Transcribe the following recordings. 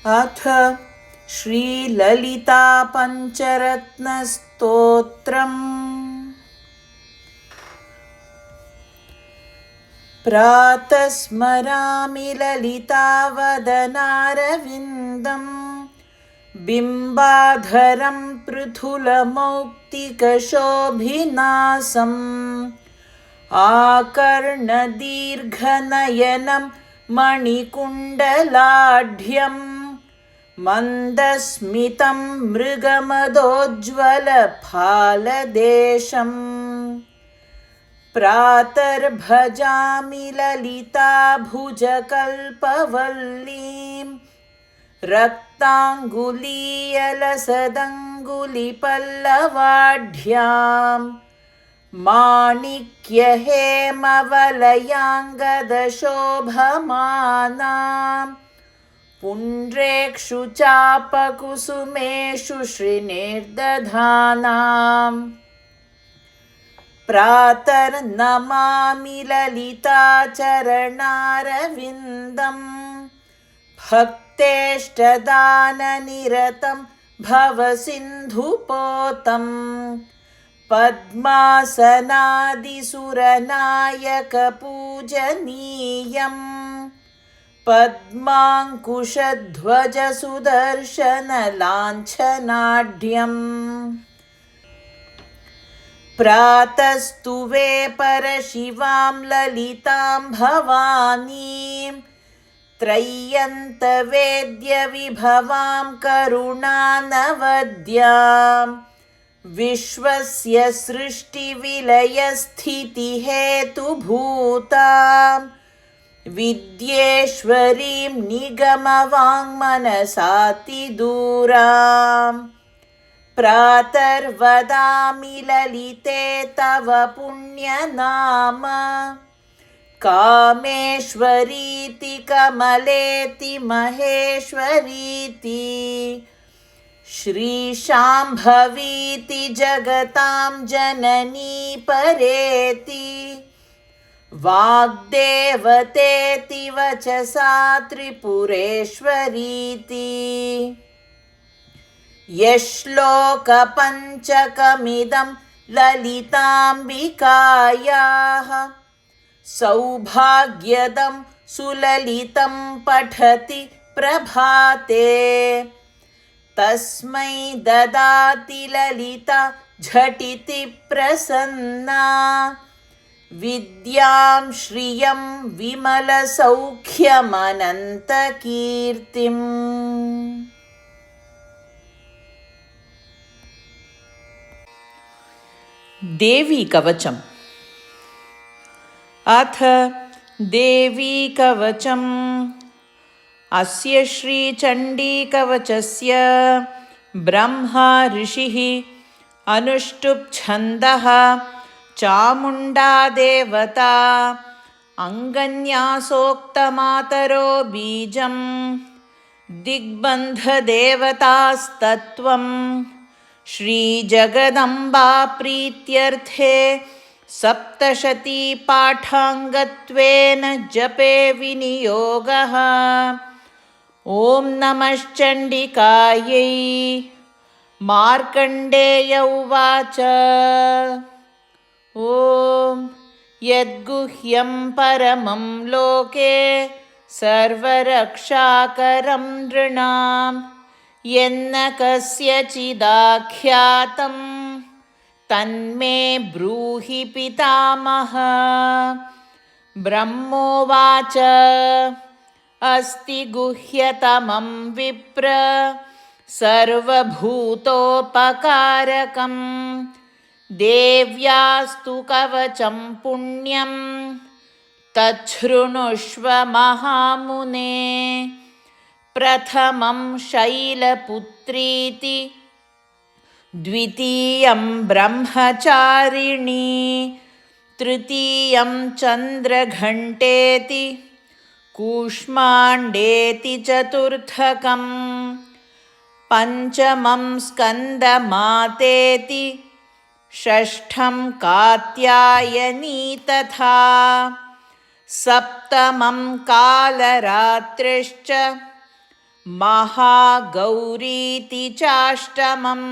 अथ श्रीललिता पञ्चरत्नस्तोत्रम्। प्रातः स्मरामि ललितावदनारविन्दम्, बिम्बाधरं पृथुलमौक्तिकशोभिनासम्, आकर्णदीर्घनयनं मणिकुण्डलाढ्यम्, मन्दस्मितं मृगमदोज्ज्वलफालदेशम्। प्रातर्भजामि ललिताभुजकल्पवल्लीं, रक्ताङ्गुलीयलसदङ्गुलिपल्लवाढ्यां, माणिक्यहेमवलयाङ्गदशोभमानां, पुण्ड्रेक्षु चापकुसुमेषु श्रीनिर्दधानाम्। प्रातर्नमामि ललिताचरणारविन्दम्, भक्तेष्टदाननिरतं भवसिन्धुपोतं, पद्मासनादिसुरनायकपूजनीयम्, पद्माङ्कुशध्वजसुदर्शनलाञ्छनाढ्यम्। प्रातस्तुवे परशिवां ललितां भवानीं, त्रय्यन्तवेद्यविभवां करुणानवद्यां, विश्वस्य सृष्टिविलयस्थितिहेतुभूतां, विद्येश्वरीं निगमवाङ्मनसातिदूराम्। प्रातर्वदामि ललिते तव पुण्यनाम, कामेश्वरीति कमलेति महेश्वरीति, श्रीशाम्भवीति जगतां जननी परेति, वाग्देवतेति वचसा त्रिपुरेश्वरीति। यश्लोकपञ्चकमिदं ललिताम्बिकायाः, सौभाग्यदं सुललितं पठति प्रभाते, तस्मै ददाति ललिता झटिति प्रसन्ना, विद्यां श्रियं विमलसौख्यमनन्तकीर्तिम्। देवी कवचम्। अथ देवी कवचम्। अस्य श्रीचण्डीकवचस्य ब्रह्मा ऋषिः अनुष्टुप् छन्दः, चामुण्डा देवता, अङ्गन्यासोक्तमातरो बीजं, दिग्बन्धदेवतास्तत्त्वम्। श्रीजगदम्बा प्रीत्यर्थे सप्तशतीपाठाङ्गत्वेन जपे विनियोगः। ॐ नमश्चण्डिकायै। मार्कण्डेय उवाच। ॐ यद्गुह्यं परमं लोके सर्वरक्षाकरं नृणाम्, यन्न कस्यचिदाख्यातं तन्मे ब्रूहि पितामह। ब्रह्मोवाच। अस्ति गुह्यतमं विप्र सर्वभूतोपकारकं, देव्यास्तु कवचं पुण्यं तच्छृणुष्व महामुने। प्रथमं शैलपुत्रीति, द्वितीयं ब्रह्मचारिणी, तृतीयं चन्द्रघण्टेति, कूष्माण्डेति चतुर्थकं, पञ्चमं स्कन्दमातेति, षष्ठं कात्यायनी तथा, सप्तमं कालरात्रिश्च, महागौरीति चाष्टमम्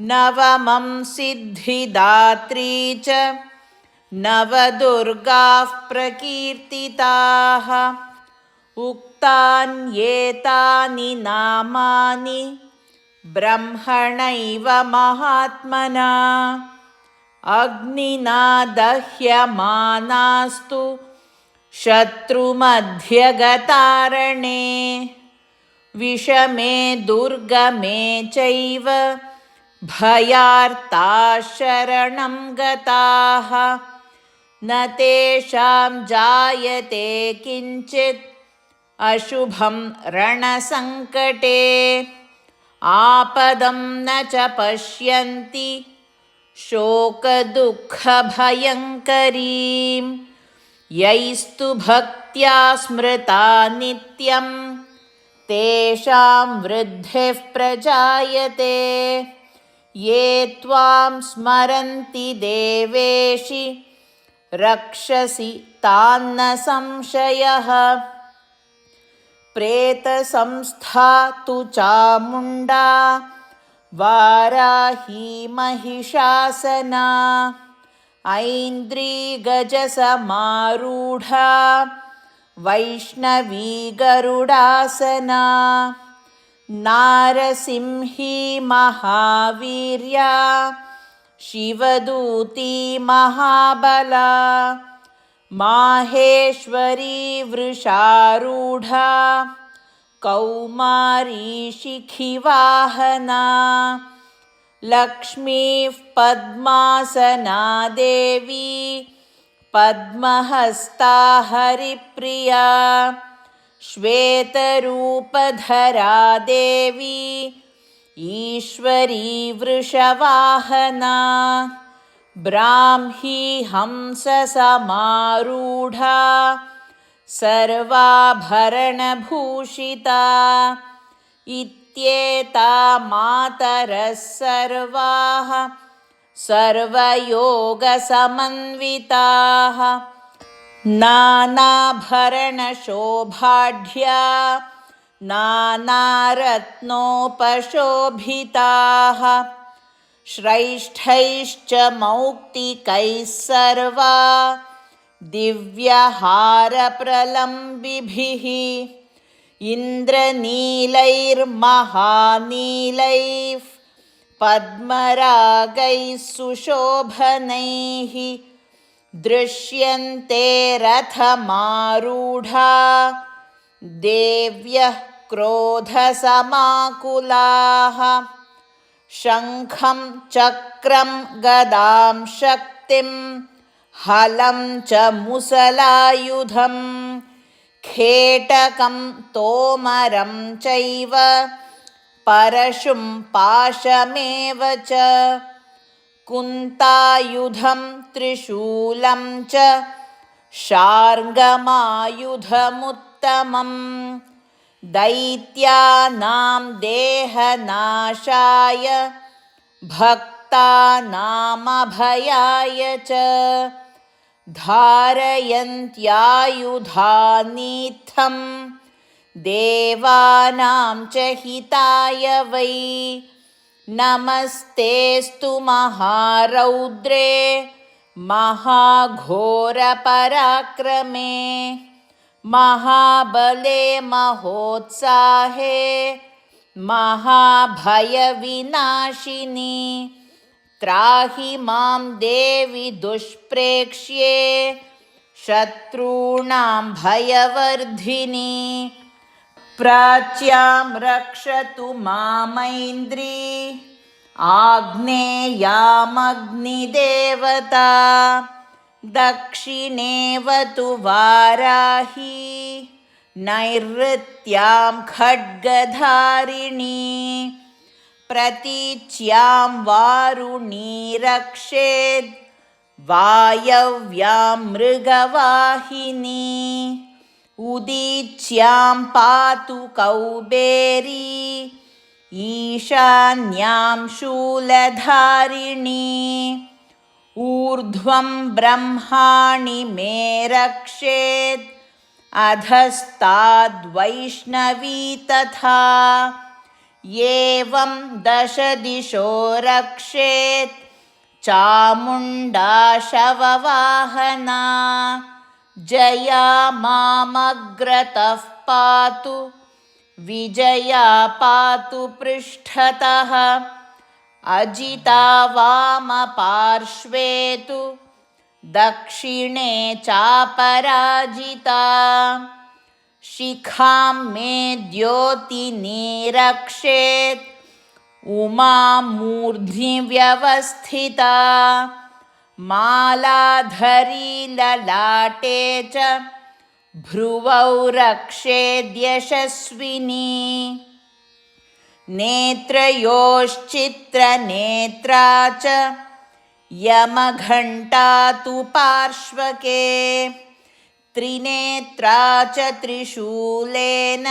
नवमं सिद्धिदात्री च नवदुर्गाः प्रकीर्तिताः उक्तान्येतानि नामानि ब्रह्मणैव महात्मना अग्निना दह्यमानास्तु शत्रुमध्यगतारणे विषमे दुर्गमे चैव भयार्ताः शरणं गताः न तेषां जायते किञ्चित् अशुभं रणसङ्कटे आपदं न च पश्यन्ति शोकदुःखभयङ्करीं यैस्तु भक्त्या स्मृता नित्यं तेषां वृद्धिः प्रजायते ये त्वां स्मरन्ति देवेशि रक्षसि तान्न संशयः प्रेतसंस्था तु चामुण्डा वाराही महिषासना ऐन्द्रीगजसमारूढा वैष्णवी गरुडासना नारसिंही महावीर्या शिवदूती महाबला माहेश्वरी वृषारूढा कौमारी शिखिवाहना लक्ष्मीः पद्मासना देवी पद्महस्ता हरिप्रिया श्वेतरूपधरा देवी ईश्वरी वृषवाहना ब्राह्मी हंससमारूढा सर्वाभरणभूषिता इत्येता मातरः सर्वाः सर्वयोगसमन्विताः नानाभरणशोभाढ्या नानारत्नोपशोभिताः श्रैष्ठैश्च मौक्तिकैः सर्वा दिव्यहारप्रलम्बिभिः इन्द्रनीलैर्महानीलैः पद्मरागैः सुशोभनैः दृश्यन्ते रथमारूढा देव्यः क्रोधसमाकुलाः शङ्खं चक्रं गदां शक्तिं हलं च मुसलायुधं खेटकं तोमरं चैव परशुं पाशमेव च कुन्तायुधं त्रिशूलं च शार्ङ्गमायुधमुत्तमं दैत्यानां देहनाशाय भक्तानामभयाय च धारयन्त्यायुधानीत्थं देवानां च हिताय वै नमस्तेऽस्तु महारौद्रे महाघोरपराक्रमे महाबले महोत्साहे महाभयविनाशिनी त्राहि मां देवि दुष्प्रेक्ष्ये शत्रूणां भयवर्धिनी प्राच्यां रक्षतु मामैन्द्री आग्नेयामग्निदेवता दक्षिणेवतु वाराही नैऋत्यां खड्गधारिणी प्रतीच्यां वारुणी रक्षेद् वायव्यां मृगवाहिनी उदीच्यां पातु कौबेरी ईशान्यां शूलधारिणी ऊर्ध्वं ब्रह्माणि मे रक्षेत् अधस्ताद्वैष्णवी तथा एवं 10 दिशो रक्षेत् चामुण्डा शववाहना जया मामग्रतः पातु विजया पातु पृष्ठतः अजिता वामपार्श्वे तु दक्षिणे चापराजिता शिखां मे द्योतिनी रक्षेत् उमा मूर्ध्नि व्यवस्थिता मालाधरी ललाटे च भ्रुवौ रक्षेद्यशस्विनी नेत्रयोश्चित्रनेत्रा च यमघण्टा तु पार्श्वके त्रिनेत्रा च त्रिशूलेन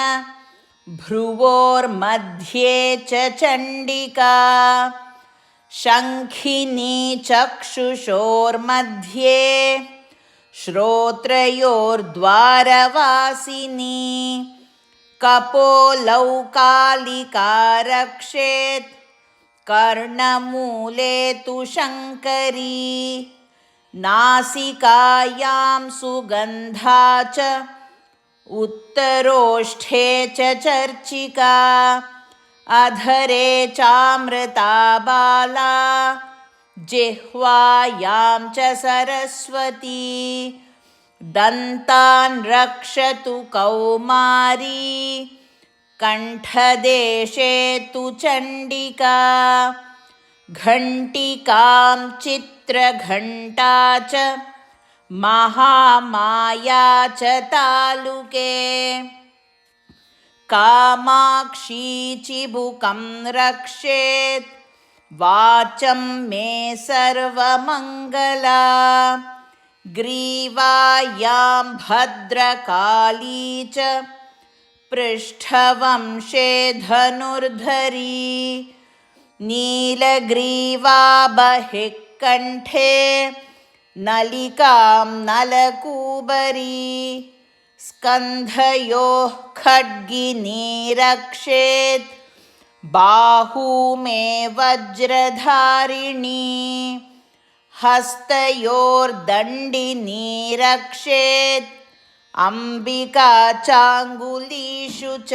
भ्रुवोर्मध्ये च चण्डिका शङ्खिनी चक्षुषोर्मध्ये श्रोत्रयोर्द्वारवासिनी कपोलौकालिका रक्षेत् कर्णमूले तु शङ्करी नासिकायां सुगन्धा च उत्तरोष्ठे च चर्चिका अधरे चामृता बाला जिह्वायां च सरस्वती दन्तान् रक्षतु कौमारी कण्ठदेशे तु चण्डिका घण्टिकां चित्रघण्टा च महामाया च तालुके कामाक्षी चिबुकं रक्षेत् वाचं मे सर्वमङ्गला ग्रीवायां भद्रकाली च पृष्ठवंशे धनुर्धरी नीलग्रीवा बहिः कण्ठे नलिकां नलकूबरी स्कन्धयोः खड्गिनी रक्षेत् बाहू मे वज्रधारिणी हस्तयोर्दण्डिनी रक्षेत् अम्बिका चाङ्गुलीषु च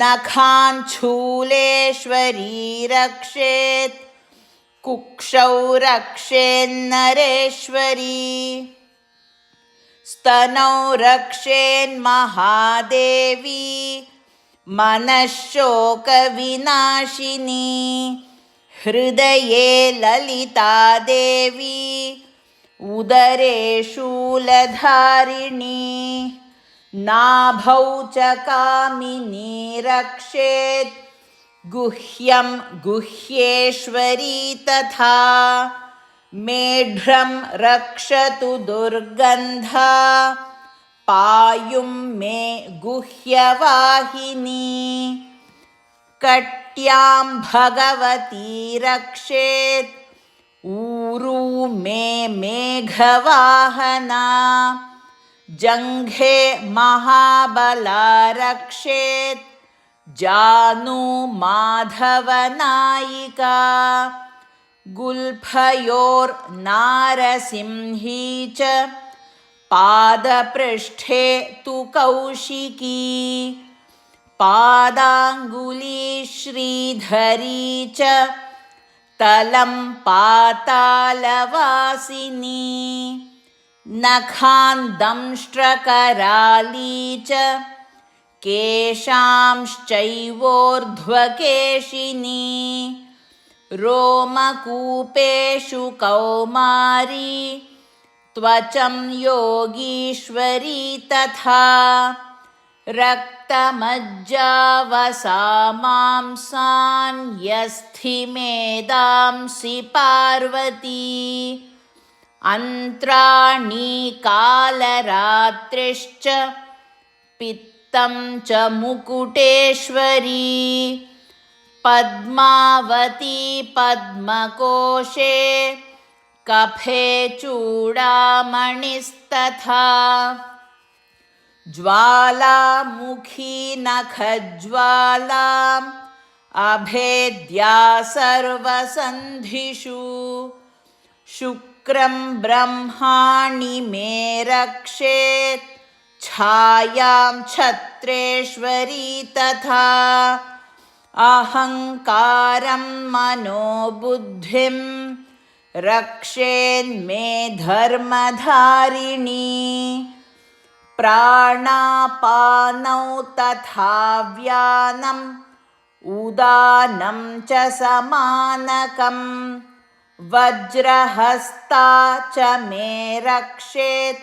नखान् शूलेश्वरी रक्षेत् कुक्षौ रक्षेन्नरेश्वरी स्तनौ रक्षेन्महादेवी मनःशोकविनाशिनी हृदये ललिता देवी उदरे शूलधारिणी नाभौ च कामिनी रक्षेत् गुह्यं गुह्येश्वरी तथा मेढ्रं रक्षतु दुर्गन्धा पायुं मे गुह्यवाहिनी कट्यां भगवती रक्षेत् ऊरू मे मेघवाहना जङ्घे महाबला रक्षेत् जानु माधवनायिका गुल्फयोर्नारसिंही च पादपृष्ठे तु कौशिकी पादाङ्गुली श्रीधरी च तलं पातालवासिनी नखान् दंष्ट्रकराली च केशांश्चैवोर्ध्वकेशिनी रोमकूपेषु कौमारी त्वचं योगीश्वरी तथा रक्तमज्जावसामांसान्यस्थि मेदांसि पार्वती अन्त्राणि कालरात्रिश्च पित्तं च मुकुटेश्वरी पद्मावती पद्मकोशे कफे चूडामणिस्तथा ज्वालामुखी नखज्वालाम् अभेद्या सर्वसन्धिषु शुक्रं ब्रह्माणि मे रक्षेत् छायां छत्रेश्वरी तथा अहङ्कारं मनोबुद्धिं रक्षेन्मे धर्मधारिणी प्राणापानौ तथा व्यानम् उदानं च समानकं वज्रहस्ता च मे रक्षेत्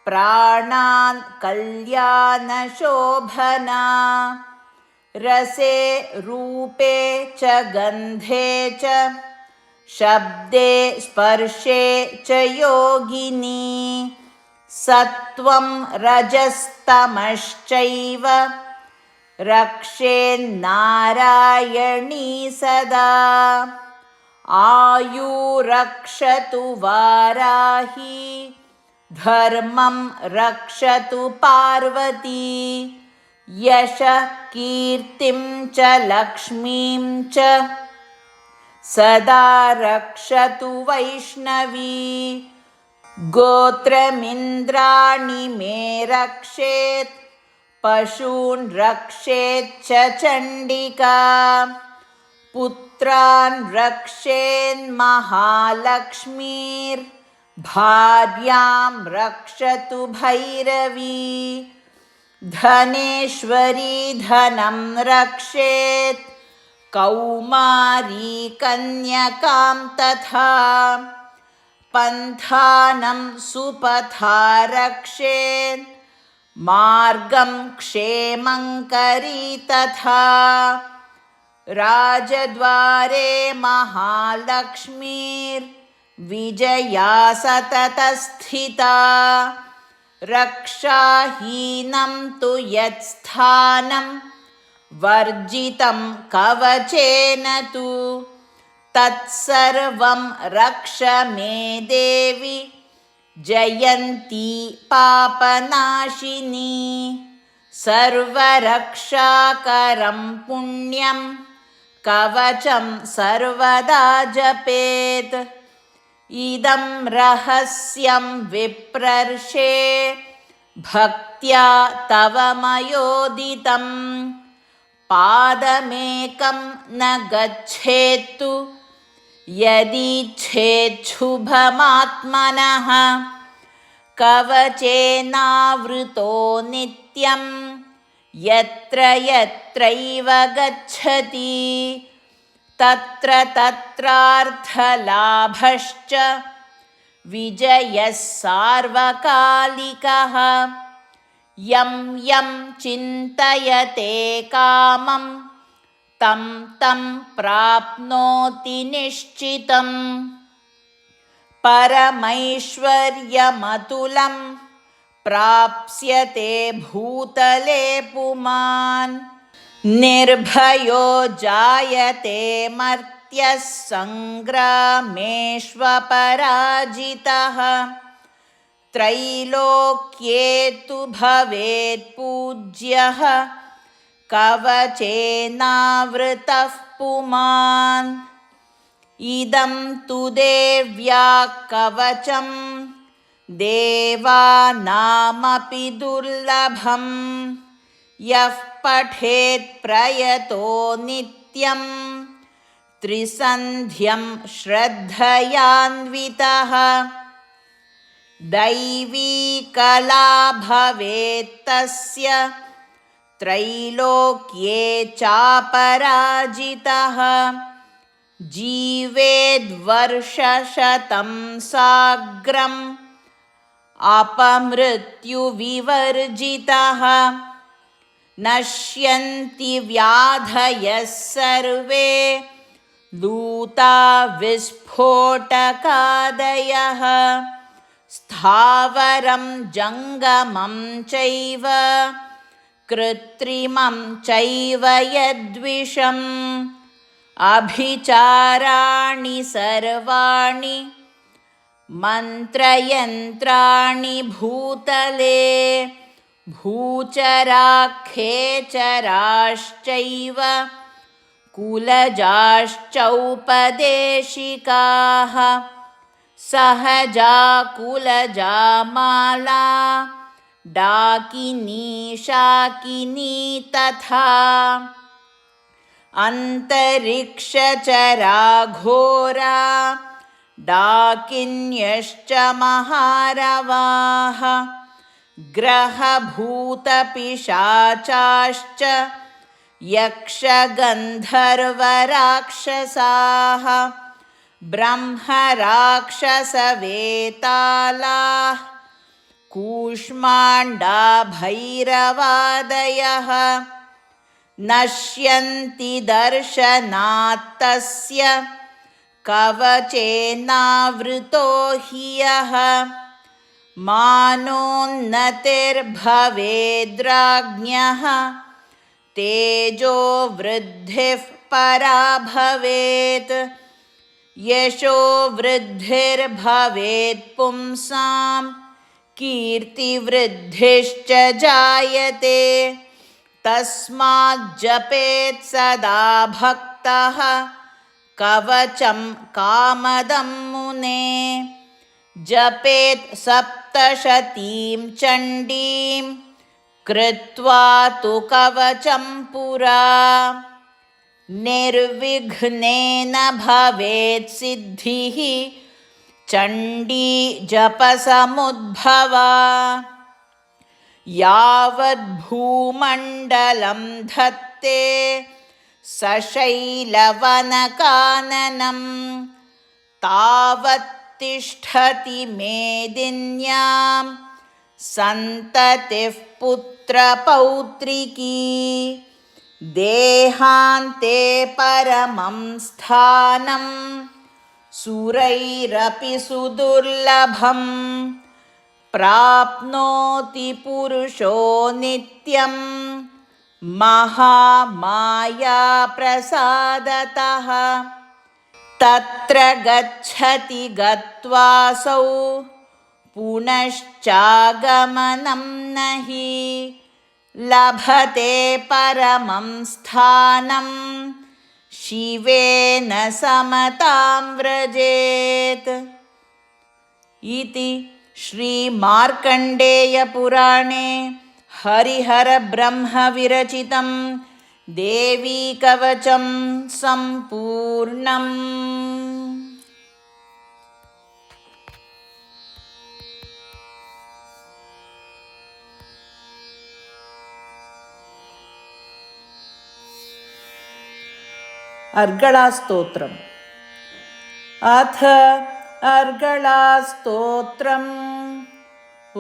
प्राणान् कल्याणशोभना रसे रूपे च गन्धे च शब्दे स्पर्शे च योगिनी सत्वं रजस्तमश्चैव रक्षेन्नारायणी सदा आयुरक्षतु वाराही धर्मं रक्षतु पार्वती यशः कीर्तिं च लक्ष्मीं च सदा रक्षतु वैष्णवी गोत्रमिन्द्राणि मे रक्षेत् पशून् रक्षेच्च चण्डिका पुत्रान् रक्षेन्महालक्ष्मीर्भार्यां रक्षतु भैरवी धनेश्वरी धनं रक्षेत् कौमारी कन्यकां तथा पन्थानं सुपथा रक्षेत् मार्गं क्षेमङ्करी तथा राजद्वारे महालक्ष्मीर्विजया सततस्थिता रक्षाहीनं तु यत्स्थानं वर्जितं कवचेन तु तत्सर्वं रक्ष मे देवी जयन्ती पापनाशिनी सर्वरक्षाकरं पुण्यं कवचं सर्वदा जपेत् इदं रहस्यं विप्रर्षे भक्त्या तव मयोदितं पादमेकं न गच्छेत्तु यदीच्छेच्छुभमात्मनः कवचेनावृतो नित्यं यत्र यत्रैव गच्छति तत्र तत्रार्थलाभश्च विजयः सार्वकालिकः यं यं चिन्तयते कामं तं तं प्राप्नोति निश्चितम् परमैश्वर्यमतुलं प्राप्स्यते भूतले पुमान् निर्भयो जायते मर्त्यः सङ्ग्रामेष्वपराजितः त्रैलोक्ये तु भवेत् पूज्यः कवचेनावृतः पुमान् इदं तु देव्या कवचं देवानामपि दुर्लभं यः पठेत् प्रयतो नित्यं त्रिसन्ध्यं श्रद्धयान्वितः दैवी कला भवेत् तस्य त्रैलोक्ये चापराजितः जीवेद्वर्षशतं साग्रम् अपमृत्युविवर्जितः नश्यन्ति व्याधयः सर्वे लूता विस्फोटकादयः स्थावरं जङ्गमं चैव कृत्रिमं चैव यद्विषम् अभिचाराणि सर्वाणि मन्त्रयन्त्राणि भूतले भूचराखेचराश्चैव कुलजाश्चौपदेशिकाः सहजा कुलजा माला डाकिनी शाकिनी तथा अन्तरिक्षचरा घोरा डाकिन्यश्च महारवाः ग्रहभूतपिशाचाश्च यक्षगन्धर्वराक्षसाः ब्रह्मराक्षसवेतालाः कूष्माण्डा भैरवादयः नश्यन्ति दर्शनात्तस्य कवचेनावृतो हि यः मानोन्नतिर्भवेद्राज्ञः तेजो वृद्धिः परा भवेत् यशो वृद्धिर्भवेत् पुंसां कीर्तिवृद्धिश्च जायते तस्मात् जपेत् सदा भक्तः कवचं कामदं मुने जपेत् सप्तशतीं चण्डीं कृत्वा तु कवचं पुरा निर्विघ्नेन भवेत् सिद्धिः चण्डी जपसमुद्भवा यावद्भूमण्डलं धत्ते सशैलवनकाननं तावत्तिष्ठति मेदिन्यां सन्ततिः पुत्रपौत्रिकी देहान्ते परमं स्थानं सुरैरपि सुदुर्लभं प्राप्नोति पुरुषो नित्यं महामायाप्रसादतः तत्र गच्छति गत्वासौ पुनश्चागमनं नहि लभते परमं स्थानं शिवेन समतां व्रजेत् इति श्रीमार्कण्डेयपुराणे हरिहरब्रह्मविरचितं देवीकवचं सम्पूर्णम्। अर्गलास्तोत्रम्। अथ अर्गलास्तोत्रम्। ॐ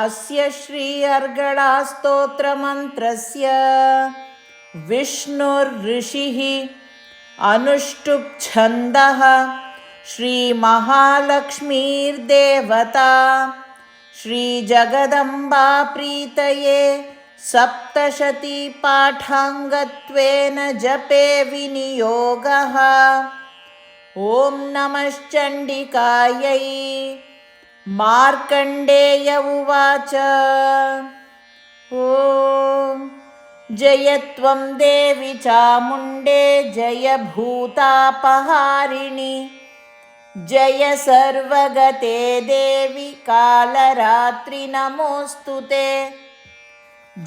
अस्य श्री अर्गलास्तोत्रमन्त्रस्य विष्णुर्ऋषिः अनुष्टुप् श्रीमहालक्ष्मीर्देवता श्रीजगदम्बा प्रीतये सप्तशतीपाठाङ्गत्वेन जपे विनियोगः। ॐ नमश्चण्डिकायै। मार्कण्डेय उवाच। ॐ जय त्वं देवि चामुण्डे जय भूतापहारिणि जय सर्वगते देवि कालरात्रि नमोऽस्तुते।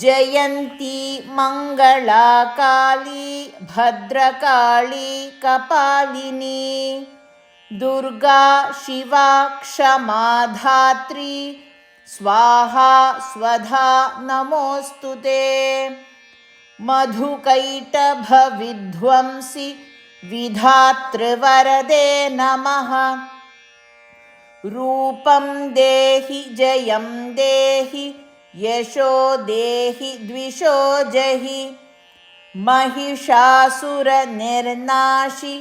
जयन्ती मङ्गला काली भद्रकाली कपालिनी दुर्गा शिवा क्षमा धात्री स्वाहा स्वधा नमोऽस्तुते। मधुकैटभविध्वंसि विधातृवरदे नमः। रूपं देहि जयं देहि यशो देहि द्विषो जहि। महिषासुरनिर्नाशि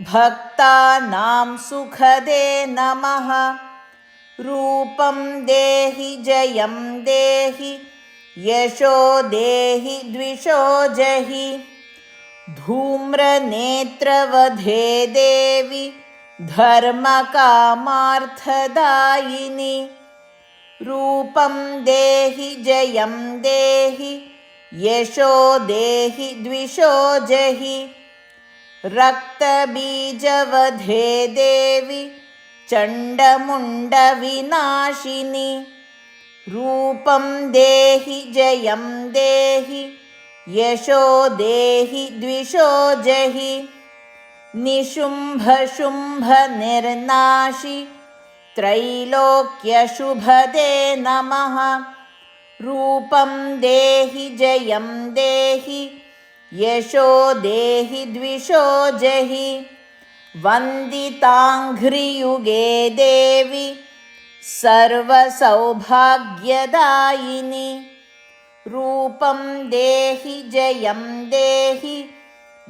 भक्तानां सुखदे नमः। रूपं देहि जयं देहि यशो देहि द्विषो जहि। धूम्रनेत्रवधे देवि धर्मकामार्थदायिनि। रूपं देहि जयं देहि यशो देहि द्विषो जहि रक्तबीजवधे देवि चण्डमुण्डविनाशिनि रूपं देहि जयं देहि यशो देहि द्विषो जहि निशुम्भशुम्भनिर्नाशि त्रैलोक्यशुभदे नमः रूपं देहि जयं देहि यशो देहि द्विषो जहि वन्दिताङ्घ्रियुगे देवि सर्वसौभाग्यदायिनि रूपं देहि जयं देहि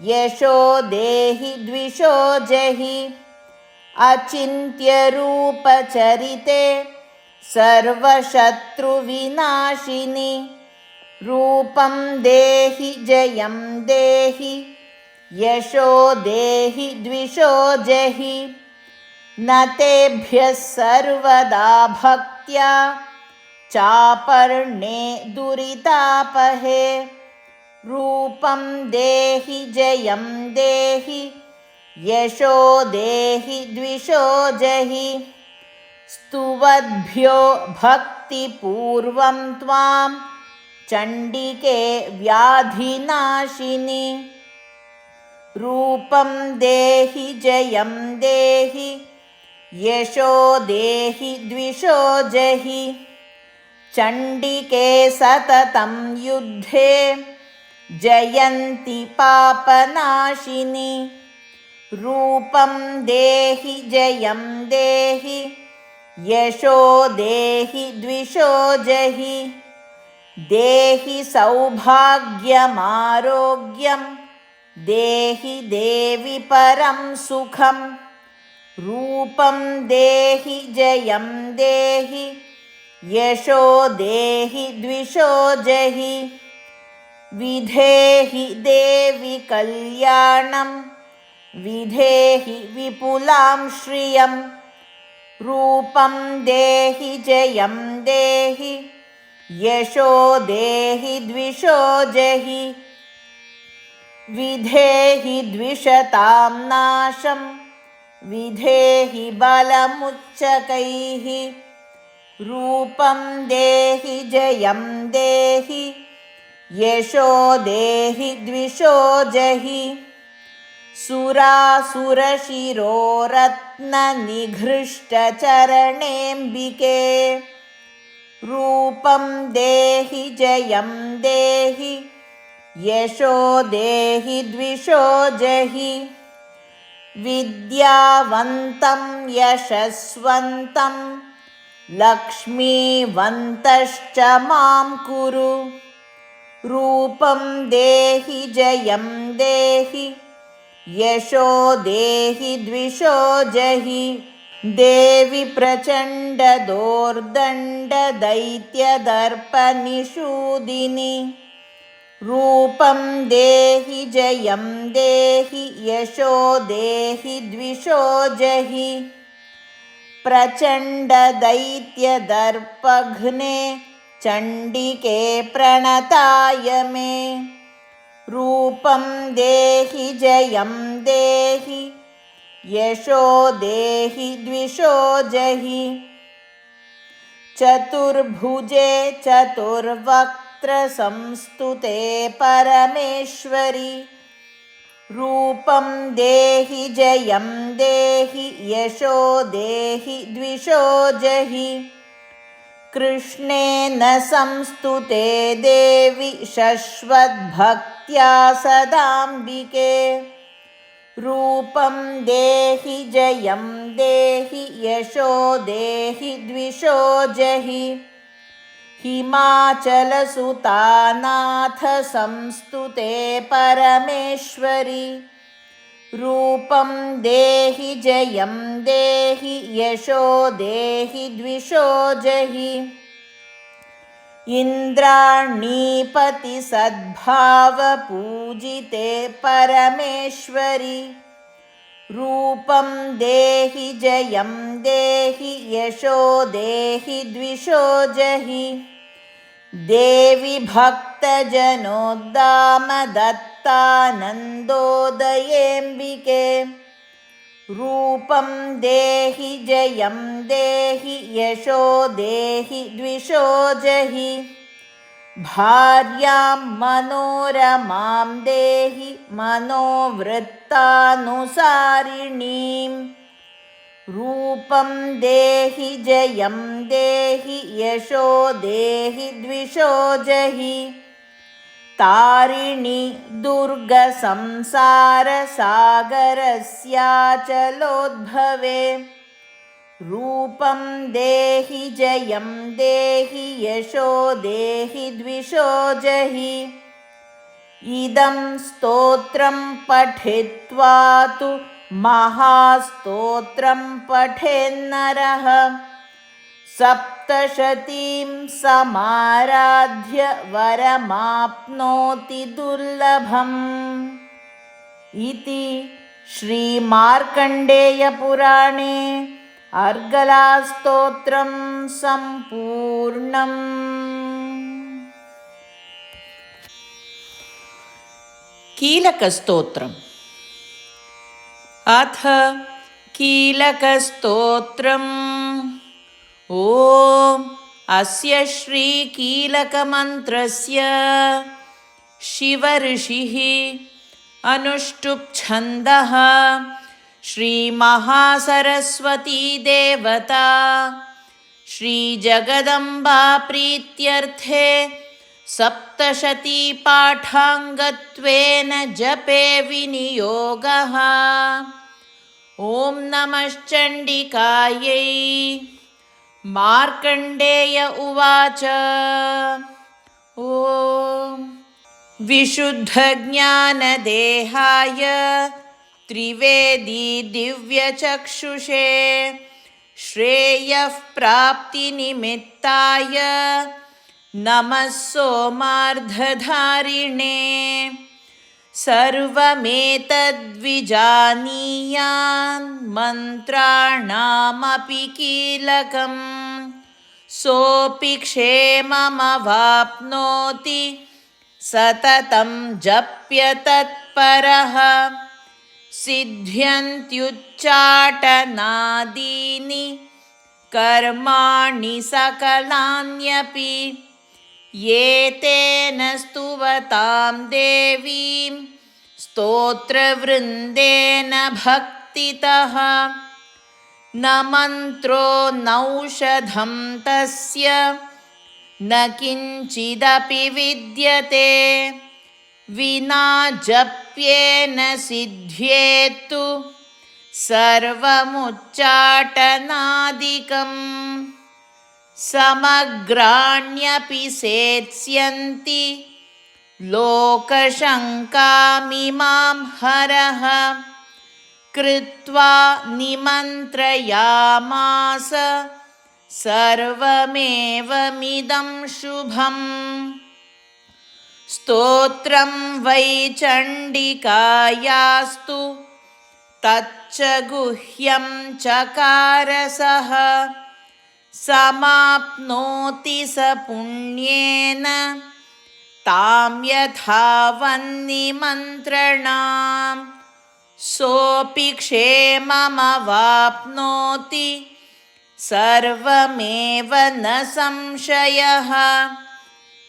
यशो देहि द्विषो जहि अचिन्त्यरूपचरिते सर्वशत्रुविनाशिनि रूपं देहि जयं देहि यशो देहि द्विषो जहि न तेभ्यः सर्वदा भक्त्या चापर्णे दुरितापहे रूपं देहि जयं देहि यशो देहि द्विषो जहि स्तुवद्भ्यो भक्तिपूर्वं त्वां चण्डिके व्याधिनाशिनि रूपं देहि जयं देहि यशो देहि द्विषो जहि चण्डिके सततं युद्धे जयन्ति पापनाशिनि रूपं देहि जयं देहि यशो देहि द्विषो जहि देहि सौभाग्यमारोग्यं देहि देवि परं सुखं रूपं देहि जयं देहि यशो देहि द्विषो जहि विधेहि देवि कल्याणं विधेहि विपुलां श्रियं रूपं देहि जयं देहि यशो देहि द्विषो जहि विधेहि द्विषतां नाशं विधेहि बलमुच्चकैः रूपं देहि जयं देहि यशो देहि द्विषो जहि सुरासुरशिरोरत्ननिघृष्टचरणेऽम्बिके रूपं देहि जयं देहि यशो देहि द्विषो जहि विद्यावन्तं यशस्वन्तं लक्ष्मीवन्तश्च मां कुरु रूपं देहि जयं देहि यशो देहि द्विषो जहि देवि प्रचण्डदोर्दण्डदैत्यदर्पनिषूदिनि रूपं देहि जयं देहि यशो देहि द्विषो जहि प्रचण्डदैत्यदर्पघ्ने चण्डिके प्रणताय मे रूपं देहि जयं देहि यशो देहि द्विषो जहि चतुर्भुजे चतुर्वक्त्रसंस्तुते परमेश्वरि रूपं देहि जयं देहि यशो देहि द्विषो जहि कृष्णेन संस्तुते देवि शश्वद्भक्त्या सदाम्बिके रूपं देहि जयं देहि यशो देहि द्विषो जहि हिमाचलसुतानाथ संस्तुते परमेश्वरि रूपं देहि जयं देहि यशो देहि द्विषो जहि इन्द्राणीपतिसद्भावपूजिते परमेश्वरि रूपं देहि जयं देहि यशो देहि द्विषो जहि देवि भक्तजनोद्दामदत्तानन्दोदयेऽम्बिके रूपं देहि जयं देहि यशो देहि द्विषो जहि भार्यां मनोरमां देहि मनोवृत्तानुसारिणीम् रूपं देहि जयं देहि यशो देहि द्विषो जहि तारिणि दुर्गसंसारसागरस्याचलोद्भवे रूपं देहि जयं देहि यशो देहि द्विषो जहि इदं स्तोत्रं पठित्वा तु महास्तोत्रं पठेन्नरः सप्तशतीं समाराध्य वरमाप्नोति दुर्लभम् इति श्रीमार्कण्डेयपुराणे अर्गलास्तोत्रं सम्पूर्णम्। कीलकस्तोत्रम्। अथ कीलकस्तोत्रम्। ॐ अस्य श्रीकीलकमन्त्रस्य शिवऋषिः अनुष्टुप् छन्दः श्रीमहासरस्वती देवता श्रीजगदम्बा प्रीत्यर्थे सप्तशतीपाठाङ्गत्वेन जपे विनियोगः। ॐ नमश्चण्डिकायै। मार्कण्डेय उवाच। ॐ विशुद्धज्ञानदेहाय त्रिवेदी दिव्यचक्षुषे श्रेयः प्राप्तिनिमित्ताय नमः सोमार्धधारिणे। सर्वमेतद्विजानीयान् मन्त्राणामपि कीलकम् सोऽपि क्षेममवाप्नोति सततं जप्य तत्परः। सिद्ध्यन्त्युच्चाटनादीनि कर्माणि सकलान्यपि एतेन स्तुवतां देवीं स्तोत्रवृन्देन भक्तितः। न मन्त्रो नौषधं तस्य न किञ्चिदपि विद्यते विना जप्येन सिद्ध्येत्तु सर्वमुच्चाटनादिकम्। समग्राण्यपि सेत्स्यन्ति लोकशङ्कामिमां हरः। कृत्वा निमन्त्रयामास सर्वमेवमिदं शुभम्। स्तोत्रं वै चण्डिकायास्तु तच्च गुह्यं चकारसः। समाप्नोति स पुण्येन तां यथावन्निमन्त्रणाम्। सोऽपि क्षेममवाप्नोति सर्वमेव न संशयः।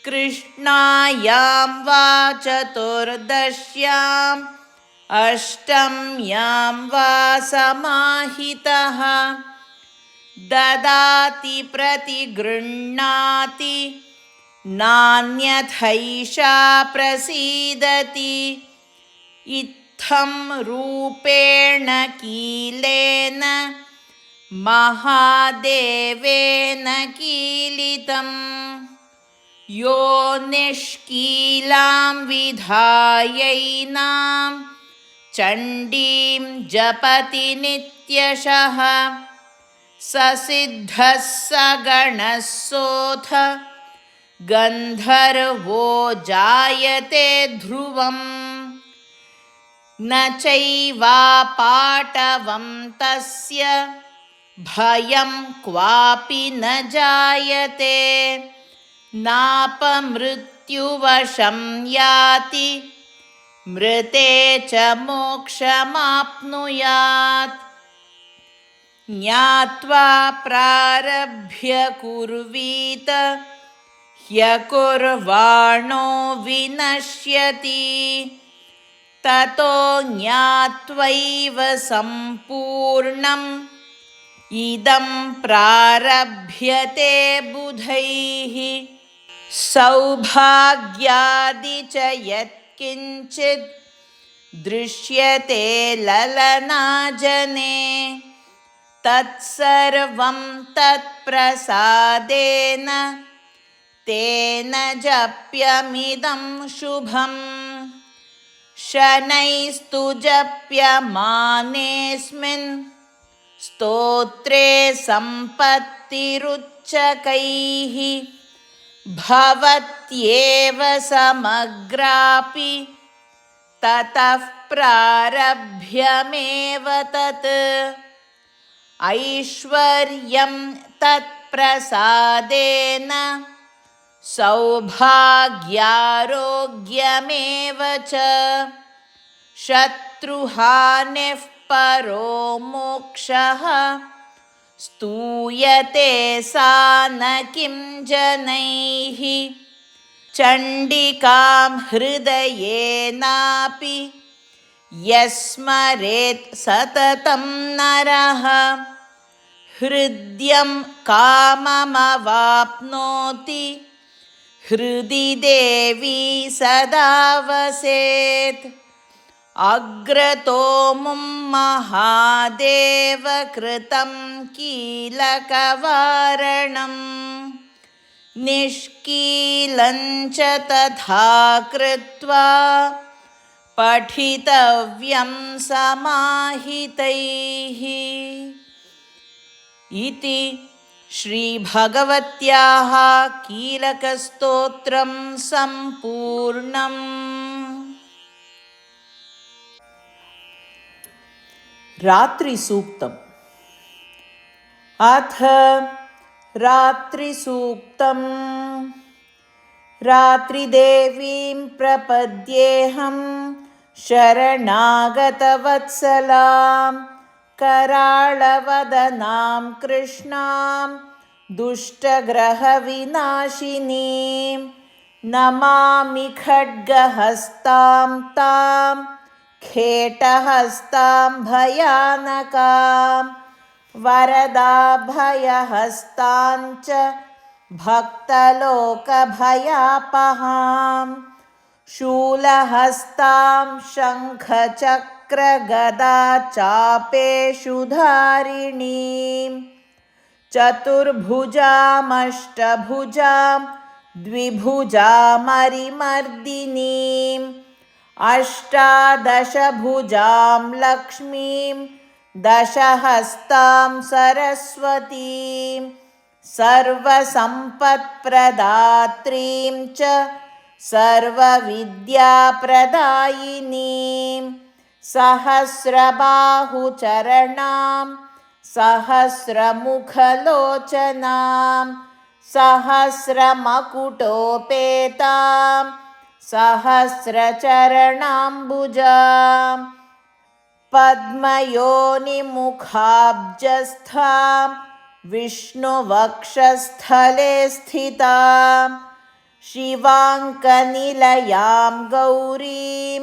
कृष्णायां वा चतुर्दश्याम् अष्टम्यां वा समाहितः ददाति प्रतिगृह्णाति नान्यथैषा प्रसीदति। इत्थं रूपेण कीलेन महादेवेन कीलितं। यो निष्कीलां विधायैनां चण्डीं जपति नित्यशः स सिद्धः स गणः सोऽथ गन्धर्वो जायते ध्रुवम्। न चैवापाटवं तस्य भयं क्वापि न जायते नापमृत्युवशं याति मृते च मोक्षमाप्नुयात् ज्ञात्वा प्रारभ्य कुर्वीत ह्यकुर्वाणो विनश्यति ततो ज्ञात्वैव सम्पूर्णम् इदं प्रारभ्यते बुधैः सौभाग्यादि च यत्किञ्चित् दृश्यते ललनाजने तत्सर्वं तत्प्रसादेन तेन जप्यमिदं शुभम् शनैस्तु जप्यमानेऽस्मिन् स्तोत्रे सम्पत्तिरुच्चकैः भवत्येव समग्रापि ततः प्रारभ्यमेव तत् ऐश्वर्यं तत्प्रसादेन सौभाग्यारोग्यमेव च शत्रुहानिः परो मोक्षः स्तूयते सा न किं जनैः चण्डिकां हृदयेनापि यस्मरेत् सततं नरः हृद्यं काममवाप्नोति हृदि देवी सदा वसेत् अग्रतोमुं महादेवकृतं कीलकवारणम् निष्कीलं च तथा कृत्वा पठितव्यं समाहितैः इति श्रीभगवत्याः कीलकस्तोत्रं सम्पूर्णम्। रात्रिसूक्तम्। अथ रात्रिसूक्तम्। रात्रिदेवीं प्रपद्येऽहं शरणागतवत्सलां कराळवदनां कृष्णां दुष्टग्रहविनाशिनीं नमामि खड्गहस्तां तां खेटहस्तां भयानकां वरदाभयहस्तां च भक्तलोकभयापहां शूलहस्तां शङ्खचक्रगदा चापेषुधारिणीं चतुर्भुजामष्टभुजां द्विभुजामरिमर्दिनीम् अष्टादशभुजां लक्ष्मीं दशहस्तां सरस्वतीं सर्वसम्पत्प्रदात्रीं च सर्वविद्याप्रदायिनीं सहस्रबाहुचरणां सहस्रमुखलोचनां सहस्रमकुटोपेतां सहस्रचरणाम्बुजां पद्मयोनिमुखाब्जस्थां विष्णुवक्षस्थले स्थितां शिवाङ्कनिलयां गौरीं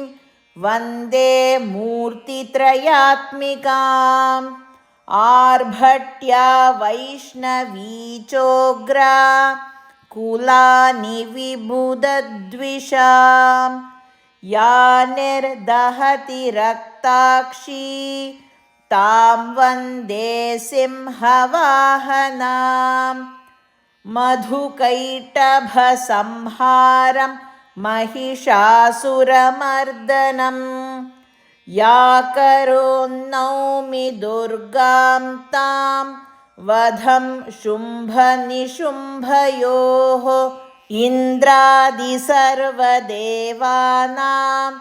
वन्दे मूर्तित्रयात्मिकाम् आर्भट्या वैष्णवी चोग्रा कुलानि विबुधद्विषां या निर्दहति रक्ताक्षी तां वन्दे सिंहवाहनां मधुकैटभसंहारं महिषासुरमर्दनं या करोन्नौमि दुर्गां तां वधं शुम्भनिशुम्भयोः इन्द्रादिसर्वदेवानां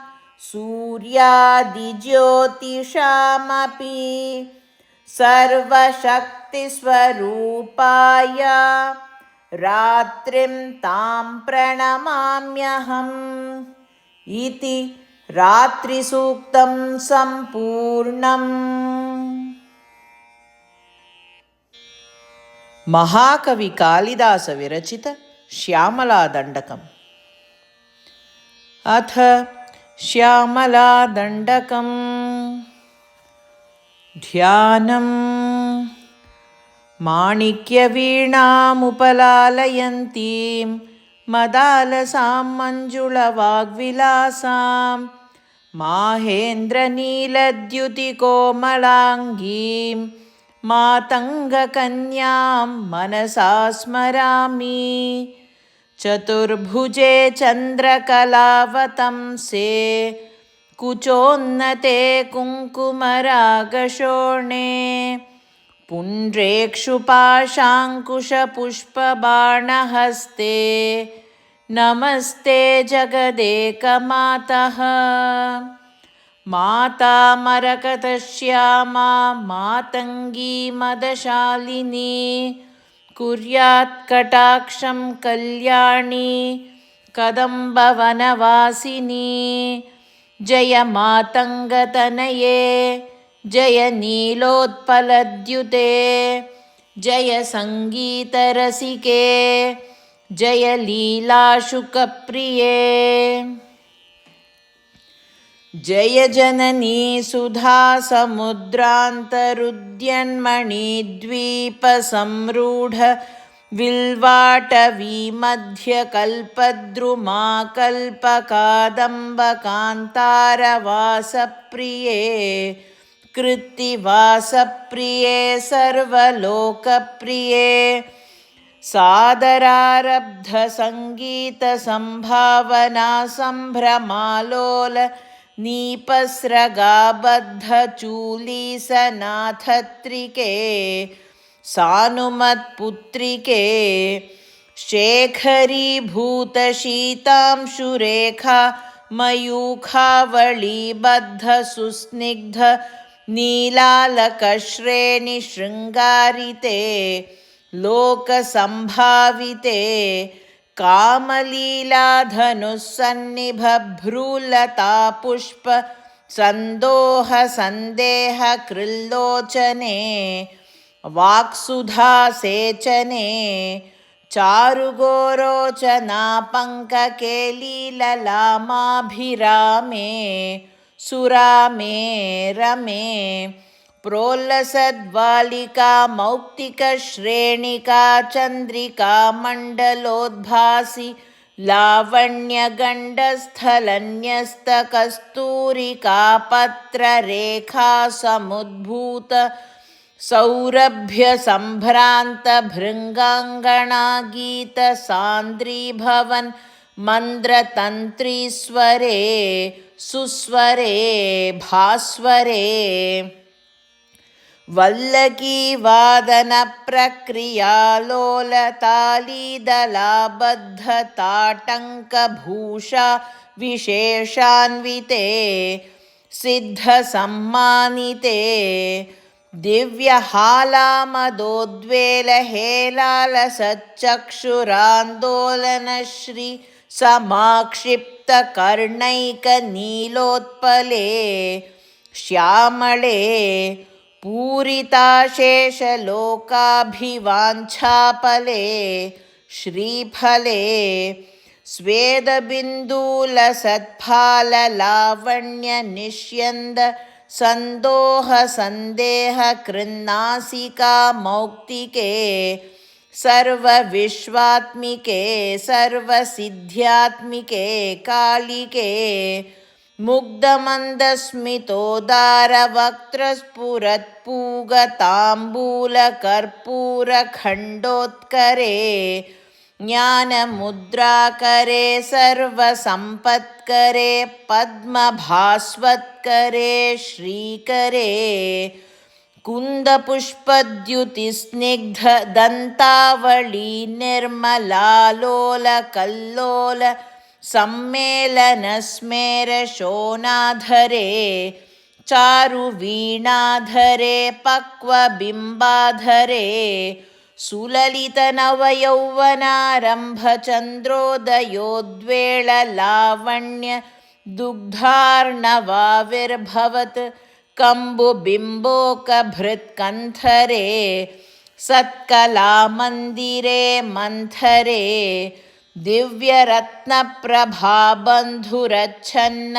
सूर्यादिज्योतिषामपि सर्वशक्तिस्वरूपाय रात्रिं तां प्रणमाम्यहम् इति रात्रिसूक्तं सम्पूर्णम्। महाकवि कालिदास विरचित श्यामलादण्डकम्। अथ श्यामलादण्डकम्। ध्यानम्। माणिक्यवीणामुपलालयन्तीं मदालसां मञ्जुळवाग्विलासां माहेन्द्रनीलद्युतिकोमलाङ्गीं मातङ्गकन्यां मनसा स्मरामि। चतुर्भुजे चन्द्रकलावतंसे कुचोन्नते कुङ्कुमरागशोणे पुण्ड्रेक्षुपाशाङ्कुशपुष्पबाणहस्ते नमस्ते जगदेकमातः। माता मरकतश्यामा मातङ्गी मदशालिनी कुर्यात् कटाक्षं कल्याणी कदम्बवनवासिनी। जय मातङ्गतनये जय नीलोत्पलद्युते जय सङ्गीतरसिके जय लीलाशुकप्रिये। जय जननी सुधासमुद्रान्तरुद्यन्मणिद्वीपसंरूढ विल्वाटवीमध्यकल्पद्रुमाकल्पकादम्बकान्तारवासप्रिये कृत्तिवासप्रिये सर्वलोकप्रिये। सादरारब्धसङ्गीतसम्भावना सम्भ्रमालोल नीपस्रगाबद्धचूलीसनाथत्रिके सानुमत्पुत्रिके शेखरीभूतशीतांशुरेखा मयूखावळीबद्धसुस्निग्ध नीलालकश्रेणिशृङ्गारिते लोकसम्भाविते कामलीलाधनुस्सन्निभभ्रूलतापुष्प सन्दोहसन्देहकृल्लोचने वाक्सुधासेचने चारुगोरोचनापङ्ककेलीललामाभिरामे सुरामे रमे प्रोल्लसद्वालिका मौक्तिकश्रेणिका चन्द्रिका मण्डलोद्भासि लावण्यगण्डस्थलन्यस्तकस्तूरिका पत्ररेखा समुद्भूत सौरभ्यसम्भ्रान्तभृङ्गाङ्गणा गीतसान्द्रीभवन् मन्द्रतन्त्रीस्वरे सुस्वरे भास्वरे। वल्लकीवादनप्रक्रियालोलतालीदलाबद्धताटङ्कभूषा विशेषान्विते सिद्धसम्मानिते दिव्यहालामदोद्वेलहेलालसच्चक्षुरान्दोलनश्री समाक्षिप्तकर्णैकनीलोत्पले श्यामळे पूरिताशेषलोकाभिवाञ्छापले श्रीफले स्वेदबिन्दुलसत्फाललावण्यनिष्यन्द सन्दोहसन्देहकृन्नासिका मौक्तिके सर्वविश्वात्मिके सर्वसिद्ध्यात्मिके कालिके मुग्धमन्दस्मितोदारवक्त्रस्फुरत्पूगताम्बूलकर्पूरखण्डोत्करे ज्ञानमुद्राकरे सर्वसम्पत्करे पद्मभास्वत्करे श्रीकरे कुन्दपुष्पद्युतिस्निग्धदन्तावळी निर्मलालोलकल्लोल सम्मेलनस्मेरशोणाधरे चारुवीणाधरे पक्वबिम्बाधरे सुललितनवयौवनारम्भचन्द्रोदयोद्वेळलावण्य दुग्धार्णवाविर्भवत् कम्बुबिम्बोकभृत्कन्थरे सत्कलामन्दिरे मन्थरे दिव्यरत्नप्रभाबन्धुरच्छन्न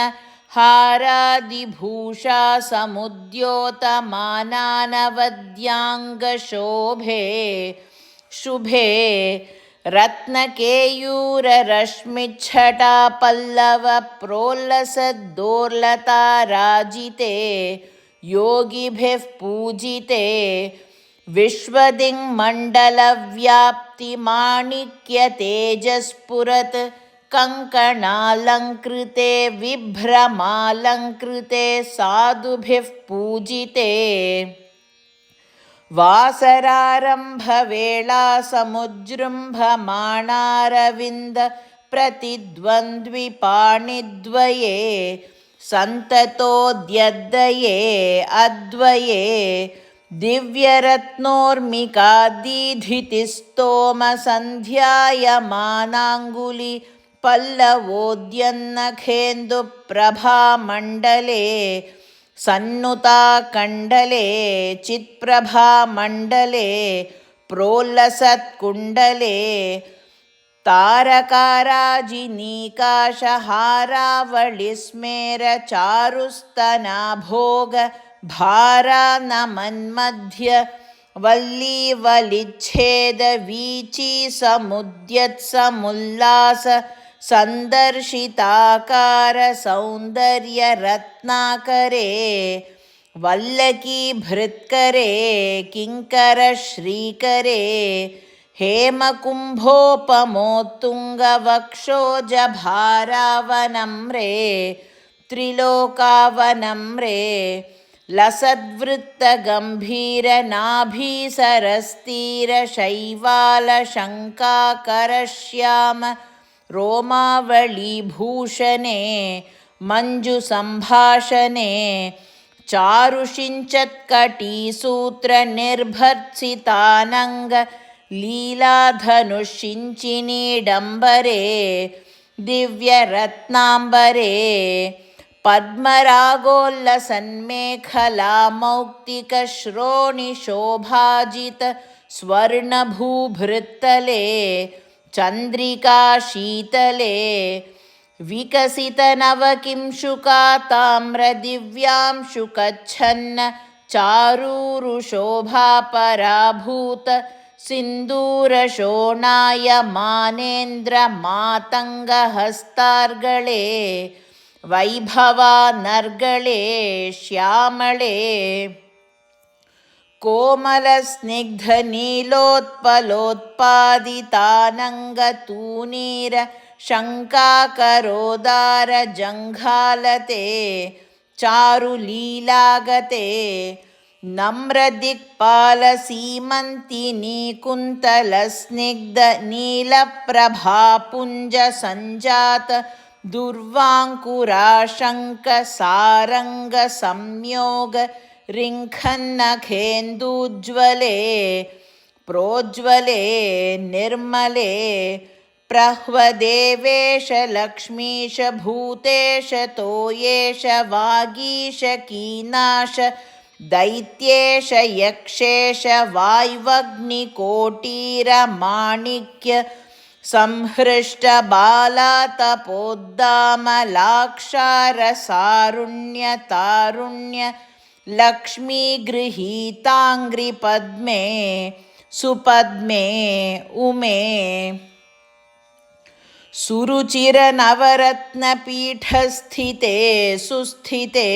हारादिभूषा समुद्योतमानानवद्याङ्गशोभे शुभे रत्नकेयूररश्मिच्छटापल्लवप्रोल्लसद्दोर्लताराजिते योगिभिः पूजिते विश्वदिङ्मण्डलव्याप्तिमाणिक्यतेजस्फुरत् कङ्कणालङ्कृते विभ्रमालङ्कृते साधुभिः पूजिते वासरारम्भवेळासमुजृम्भमाणारविन्द प्रतिद्वन्द्विपाणिद्वये सन्ततोद्यद्दये अद्वये दिव्यरत्नोर्मिकादीधितिस्तोमसन्ध्यायमानाङ्गुलि पल्लवोद्यन्नखेन्दुप्रभामण्डले सन्नुताकण्डले चित्प्रभामण्डले प्रोल्लसत्कुण्डले तारकाराजिनीकाशहारावळिस्मेरचारुस्तनाभोग भारानमन्मध्य वल्लीवलिच्छेदवीचीसमुद्यत्समुल्लास सन्दर्शिताकार सौन्दर्यरत्नाकरे वल्लकीभृत्करे किङ्करश्रीकरे हेमकुम्भोपमोत्तुङ्गवक्षोजभारावनम्रे त्रिलोकावनम्रे लसद्वृत्तगम्भीरनाभीसरस्तीरशैवालशङ्काकरश्याम रोमावळीभूषणे मञ्जुसम्भाषणे चारुषिञ्चत्कटीसूत्रनिर्भर्त्सितानङ्ग लीलाधनुषिञ्चिनीडम्बरे दिव्यरत्नाम्बरे पद्मरागोल्लसन्मेखलामौक्तिकश्रोणिशोभाजित स्वर्णभूभृत्तले चन्द्रिकाशीतले विकसितनवकिंशुकाताम्रदिव्यांशुकच्छन्न चारूरुशोभापराभूत सिन्दूरशोणायमानेन्द्रमातङ्गहस्तार्गळे वैभवानर्गळे श्यामळे कोमलस्निग्धनीलोत्पलोत्पादितानङ्गतूणीर शङ्काकरोदारजङ्घालते चारुलीलागते नम्रदिक्पालसीमन्तिनीकुन्तलस्निग्धनीलप्रभापुञ्जसञ्जात दुर्वाङ्कुराशङ्कसारङ्गसंयोग रिङ्खन्नखेन्दूज्ज्वले प्रोज्ज्वले निर्मले प्रह्वदेवेश लक्ष्मीश भूतेश तोयेश वागीश कीनाश दैत्येश यक्षेश वाय्वग्निकोटीरमाणिक्य संहृष्टबालातपोद्दामलाक्षारसारुण्यतारुण्य लक्ष्मीगृहीताङ्घ्रिपद्मे सुपद्मे उमे सुरुचिरनवरत्नपीठस्थिते सुस्थिते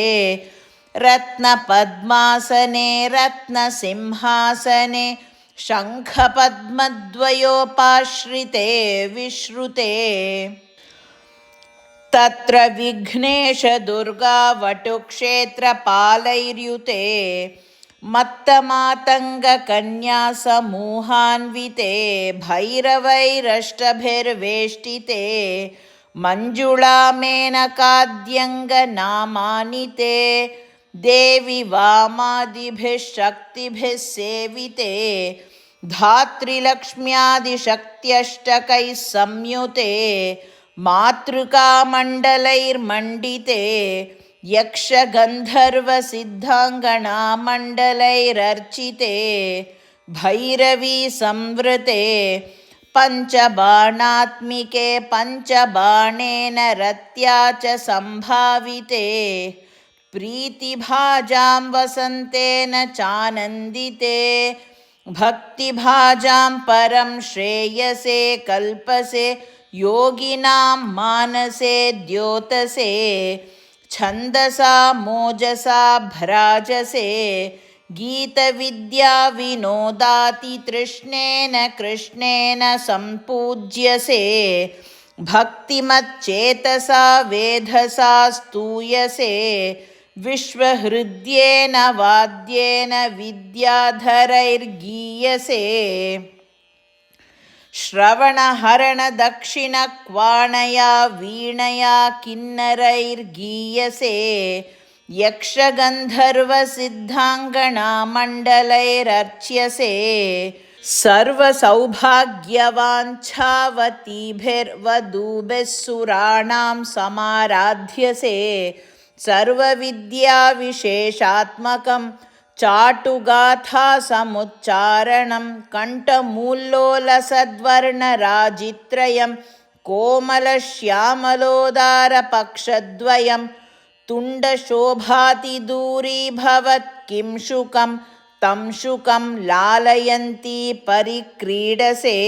रत्नपद्मासने रत्नसिंहासने शङ्खपद्मद्वयोपाश्रिते विश्रुते तत्र विघ्नेशदुर्गावटुक्षेत्रपालैर्युते मत्तमातङ्गकन्यासमूहान्विते भैरवैरष्टभिर्वेष्टिते मञ्जुळामेनकाद्यङ्गनामानि ते देवि वामादिभिः शक्तिभिः सेविते धात्रिलक्ष्म्यादिशक्त्यष्टकैः संयुते मातृकामण्डलैर्मण्डिते यक्षगन्धर्वसिद्धाङ्गणामण्डलैरर्चिते भैरवी संवृते पञ्चबाणात्मिके पञ्चबाणेन रत्या च सम्भाविते प्रीतिभाजां वसन्तेन चानन्दिते भक्तिभाजां परं श्रेयसे कल्पसे योगिनां मानसे द्योतसे छन्दसा मोजसा भ्राजसे गीतविद्याविनोदातितृष्णेन कृष्णेन सम्पूज्यसे भक्तिमच्चेतसा वेधसा स्तूयसे विश्वहृद्येन वाद्येन विद्याधरैर्गीयसे श्रवणहरणदक्षिणक्वाणया वीणया किन्नरैर्गीयसे यक्षगन्धर्वसिद्धाङ्गणामण्डलैरर्च्यसे सर्वसौभाग्यवाञ्छावतीभिर्वधूभिः सुराणां समाराध्यसे सर्वविद्याविशेषात्मकं चाटुगाथासमुच्चारणं कण्ठमूल्लोलसद्वर्णराजित्रयं कोमलश्यामलोदारपक्षद्वयं तुण्डशोभातिदूरीभवत् किं शुकं तं शुकं लालयन्ती परिक्रीडसे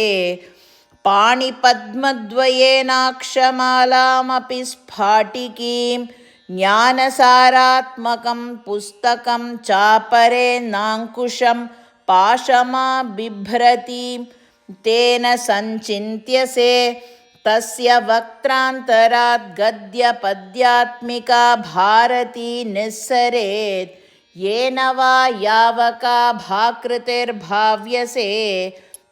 पाणिपद्मद्वयेनाक्षमालामपि स्फाटिकीं ज्ञानसारात्मकं पुस्तकं चापरे नाङ्कुशं पाशमा बिभ्रतीं तेन सञ्चिन्त्यसे तस्य वक्त्रान्तरात् गद्यपद्यात्मिका भारती निस्सरेत् येन वा यावका भाकृतिर्भाव्यसे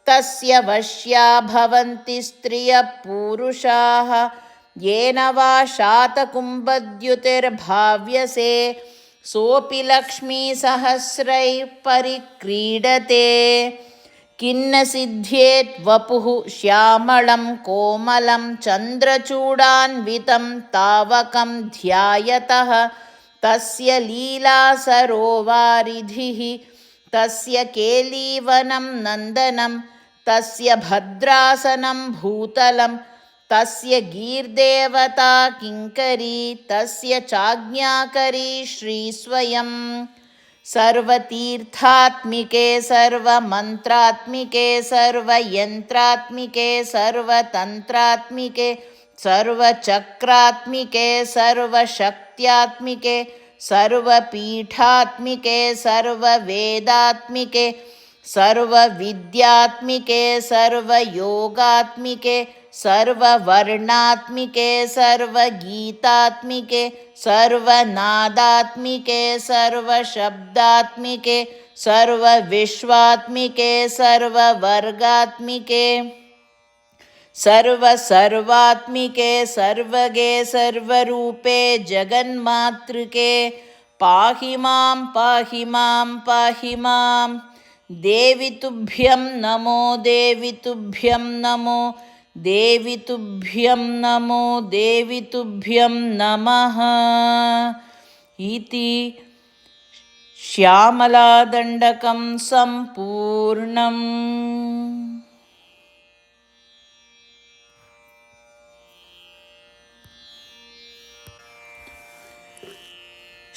तस्य वश्या भवन्ति स्त्रियः पूरुषाः येन वा शातकुम्भद्युतिर्भाव्यसे सोऽपि लक्ष्मीसहस्रैः परिक्रीडते किन्न सिद्ध्येत् वपुः श्यामलं कोमलं चन्द्रचूडान्वितं तावकं ध्यायतः तस्य लीलासरोवारिधिः तस्य केलीवनं नन्दनं तस्य भद्रासनं भूतलं तस्य गीर्देवता किङ्करी तस्य चाज्ञाकरी श्रीस्वयं सर्वतीर्थात्मिके सर्वमन्त्रात्मिके सर्वयन्त्रात्मिके सर्वतन्त्रात्मिके सर्वचक्रात्मिके सर्वशक्त्यात्मिके सर्वपीठात्मिके सर्ववेदात्मिके सर्वविद्यात्मिके सर्वयोगात्मिके सर्ववर्णात्मिके सर्वगीतात्मिके सर्वनादात्मिके सर्वशब्दात्मिके सर्वविश्वात्मिके सर्ववर्गात्मिके सर्वसर्वात्मिके सर्वगे सर्वरूपे जगन्मातृके पाहि मां पाहि मां पाहि मां देवि तुभ्यं नमो देवि तुभ्यं नमो देवि तुभ्यं नमो देवि तुभ्यं नमः इति श्यामलादण्डकं सम्पूर्णम्।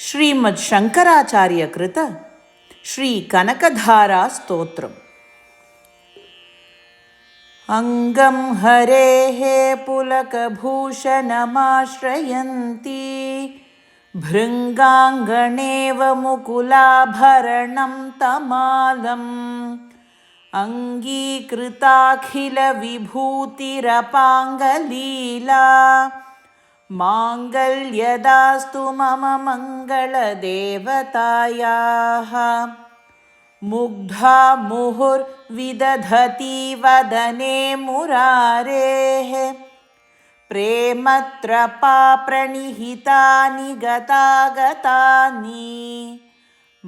श्रीमद् शङ्कराचार्य कृत श्री कनकधारा स्तोत्रम्। अङ्गं हरेः पुलकभूषणमाश्रयन्ती भृङ्गाङ्गणेव मुकुलाभरणं तमालम् अङ्गीकृताखिलविभूतिरपाङ्गलीला माङ्गल्यदास्तु मम मङ्गलदेवतायाः मुग्धा मुहुर्विदधती वदने मुरारेः प्रेमत्रपा प्रणिहितानि गतागतानि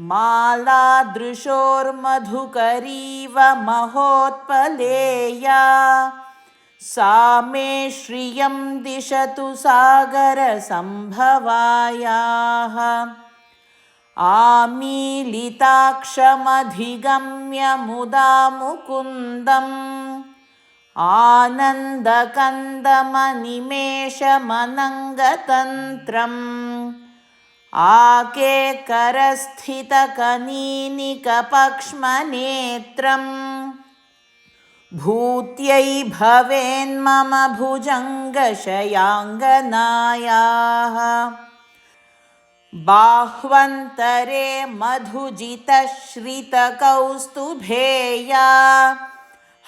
मालादृशोर्मधुकरीव महोत्पलेया सा मे श्रियं दिशतु सागरसम्भवायाः आमीलिताक्षमधिगम्य मुदा मुकुन्दम् आनन्दकन्दमनिमेषमनङ्गतन्त्रम् आकेकरस्थितकनीनिकपक्ष्मनेत्रम् भूत्यै भवेन्मम भुजङ्गशयाङ्गनायाः बाह्वन्तरे मधुजितश्रितकौस्तुभेया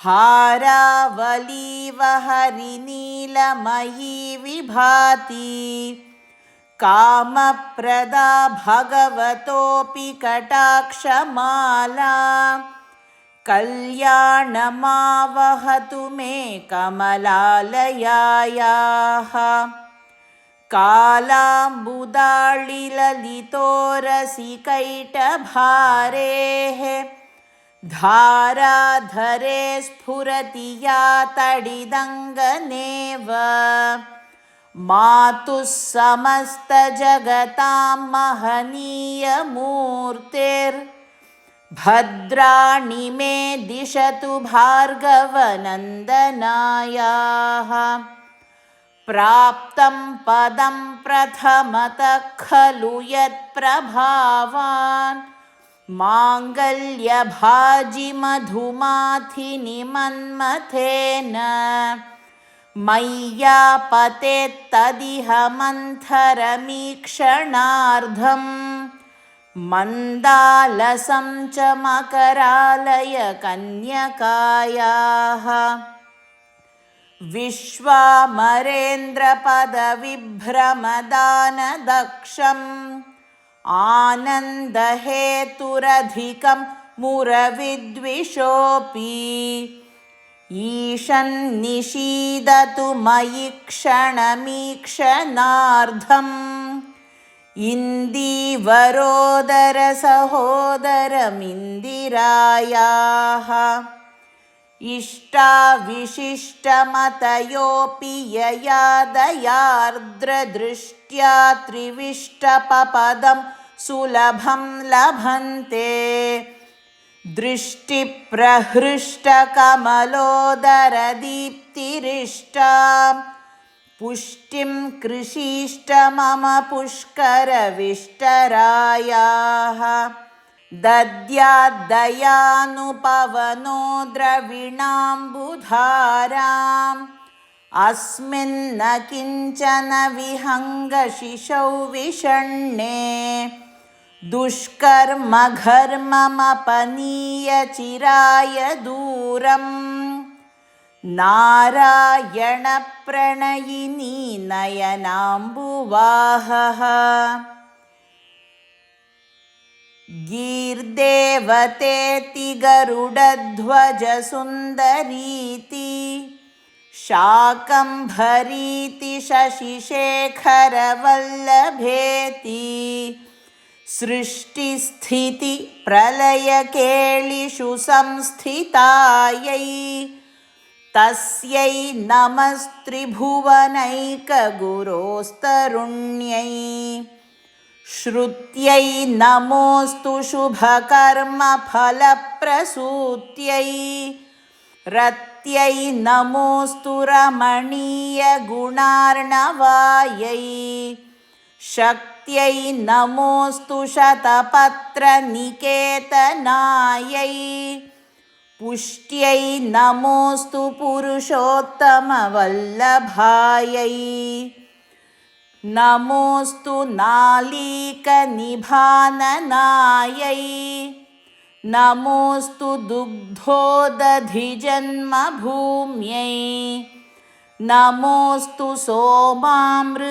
हारावलीवहरिनीलमयी विभाति कामप्रदा भगवतोऽपि कटाक्षमाला कल्याणमावहतु मे कमलालयायाः कालाम्बुदाळिललितोरसिकैटभारेः धाराधरे स्फुरति या तडिदङ्गनेव मातुः समस्तजगतां महनीयमूर्तिर्भद्राणि मे दिशतु भार्गवनन्दनायाः प्राप्तं पदं प्रथमतः खलु यत्प्रभावान् माङ्गल्यभाजिमधुमाथिनि मन्मथेन मय्यापतेत्तदिह मन्थरमीक्षणार्धम् मन्दालसं च मकरालय कन्यकायाः विश्वामरेन्द्रपदविभ्रमदानदक्षम् आनन्दहेतुरधिकं मुरविद्विषोऽपि ईशन्निषीदतु मयि क्षणमीक्षणार्धम् इन्दीवरोदरसहोदरमिन्दिरायाः इष्टाविशिष्टमतयोऽपि यया दयार्द्रदृष्ट्या त्रिविष्टपपदं सुलभं लभन्ते दृष्टिप्रहृष्टकमलोदरदीप्तिरिष्टां पुष्टिं कृषीष्ट मम पुष्करविष्टरायाः दद्याद्दयानुपवनो द्रविणाम्बुधाराम् अस्मिन्न किञ्चन विहङ्गशिशौ विषण्णे दुष्कर्मघर्ममपनीय चिराय दूरम् नारायणप्रणयिनी नयनाम्बुवाहः गीर्देवतेति गरुडध्वजसुन्दरीति शाकम्भरीति शशिशेखरवल्लभेति सृष्टिस्थितिप्रलयकेलिषु संस्थितायै तस्यै नमस्त्रिभुवनैकगुरोस्तरुण्यै श्रुत्यै नमोऽस्तु शुभकर्मफलप्रसूत्यै रत्यै नमोऽस्तु रमणीयगुणार्णवायै शक्त्यै नमोऽस्तु शतपत्रनिकेतनायै पुष्ट्यै नमोऽस्तु पुरुषोत्तमवल्लभायै नमोऽस्तु नालीकनिभाननायै नमोऽस्तु दुग्धोदधिजन्मभूम्यै नमोऽस्तु सोमामृतसोदरायै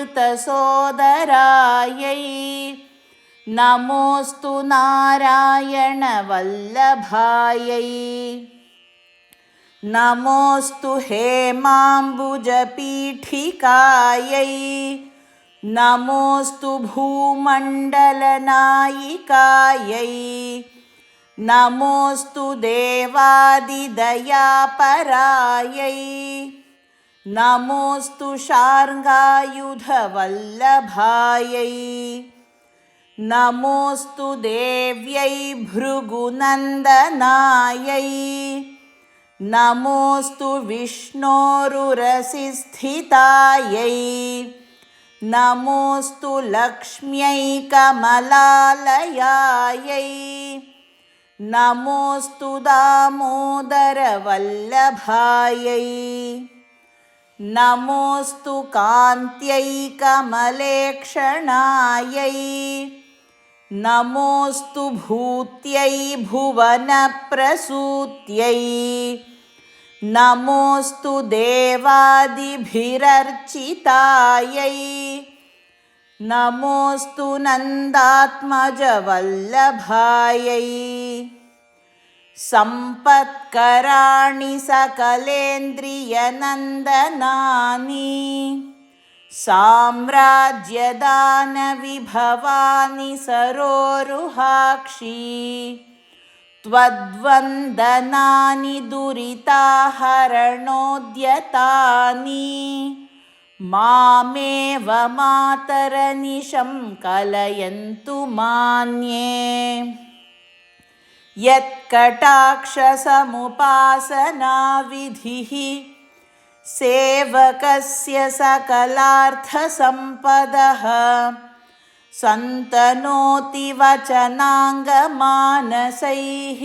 नमोऽस्तु नारायणवल्लभायै नमोऽस्तु हेमाम्बुजपीठिकायै नमोऽस्तु भूमण्डलनायिकायै नमोऽस्तु देवादिदयापरायै नमोऽस्तु शार्ङ्गायुधवल्लभायै नमोऽस्तु देव्यै भृगुनन्दनायै नमोऽस्तु विष्णोरुरसिस्थितायै नमोऽस्तु लक्ष्म्यै कमलालयायै नमोऽस्तु दामोदरवल्लभायै नमोऽस्तु कान्त्यै कमलेक्षणायै नमोऽस्तु भूत्यै भुवनप्रसूत्यै नमोऽस्तु देवादिभिरर्चितायै नमोऽस्तु नन्दात्मजवल्लभायै सम्पत्कराणि सकलेन्द्रियनन्दनानि साम्राज्यदानविभवानि सरोरुहाक्षी त्वद्वन्दनानि दुरिताहरणोद्यतानि मामेव मातरनिशं कलयन्तु मान्ये यत्कटाक्षसमुपासनाविधिः सेवकस्य सकलार्थसम्पदः सन्तनोति वचनाङ्गमानसैः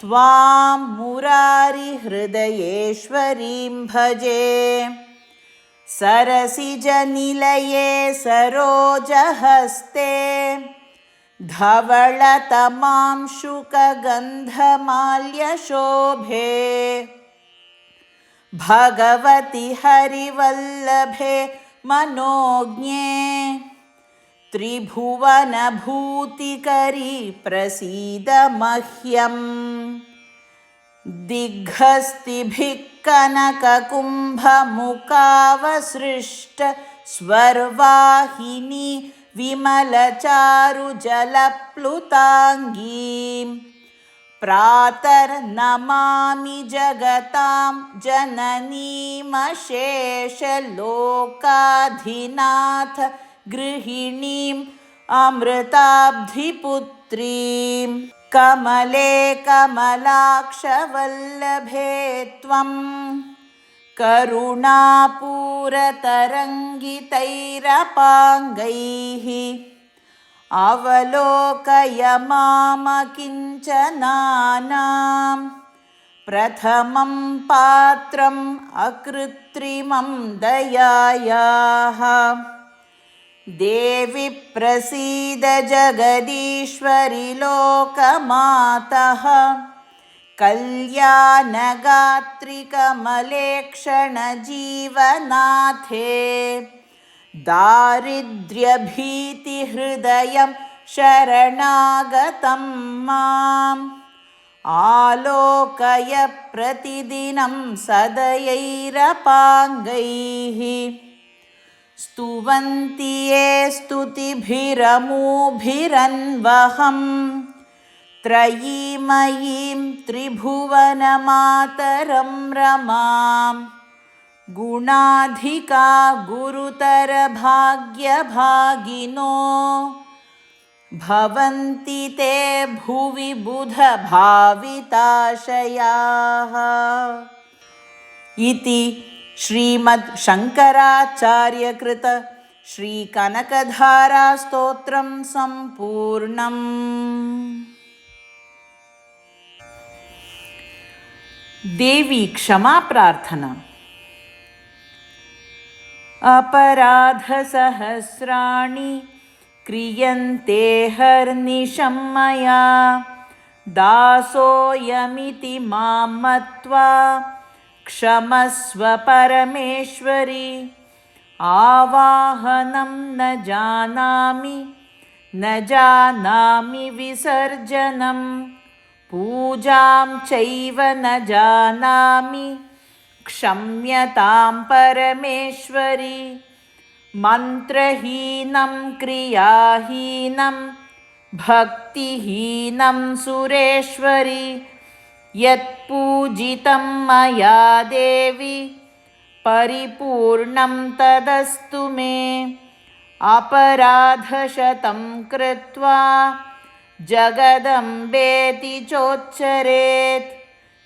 त्वां मुरारिहृदयेश्वरीं भजे सरसिजनिलये सरोजहस्ते धवळतमांशुकगन्धमाल्यशोभे भगवति हरिवल्लभे मनोज्ञे त्रिभुवनभूतिकरी प्रसीद मह्यम् दिग्हस्तिभिः कनककुम्भमुखावसृष्ट स्वर्वाहिनी विमलचारुजलप्लुताङ्गीं प्रातर्नमामि जगतां जननीमशेषलोकाधिनाथ गृहिणीम् अमृताब्धिपुत्रीं कमले कमलाक्षवल्लभे त्वं करुणापूरतरङ्गितैरपाङ्गैः अवलोकय मामकिञ्चनानां प्रथमं पात्रम् अकृत्रिमं दयायाः देवि प्रसीद जगदीश्वरि लोकमातः कल्याणगात्रि कमलेक्षणजीवनाथे दारिद्र्यभीतिहृदयं शरणागतं माम् आलोकय प्रतिदिनं सदयैरपाङ्गैः स्तुवन्ति ये स्तुतिभिरमूभिरन्वहं त्रयीमयीं त्रिभुवनमातरं रमां गुणाधिका गुरुतरभाग्यभागिनो भवन्ति ते भुवि बुधभाविताशयाः इति श्रीमद् शङ्कराचार्यकृत श्रीकनकधारास्तोत्रं सम्पूर्णम्। देवी क्षमा प्रार्थना। अपराधसहस्राणि क्रियन्ते हर्निशं मया दासोऽयमिति मां मत्वा क्षमस्व परमेश्वरि। आवाहनं न जानामि विसर्जनं पूजां चैव न जानामि क्षम्यतां परमेश्वरि। मन्त्रहीनं क्रियाहीनं भक्तिहीनं सुरेश्वरि। यत्पूजितं मया देवि परिपूर्णं तदस्तु मे। अपराधशतं कृत्वा जगदम्बेति चोच्चरेत्।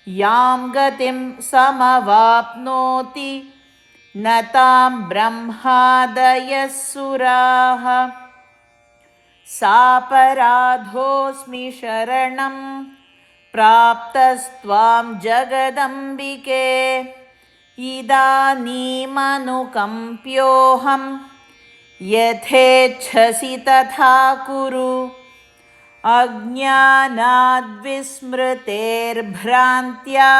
यां गतिं समवाप्नोति न तां ब्रह्मादयः सुराः। सापराधोऽस्मि शरणं प्राप्तस्त्वां जगदम्बिके। इदानीमनुकम्प्योऽहं यथेच्छसि तथा कुरु। अज्ञानाद्विस्मृतेर्भ्रान्त्या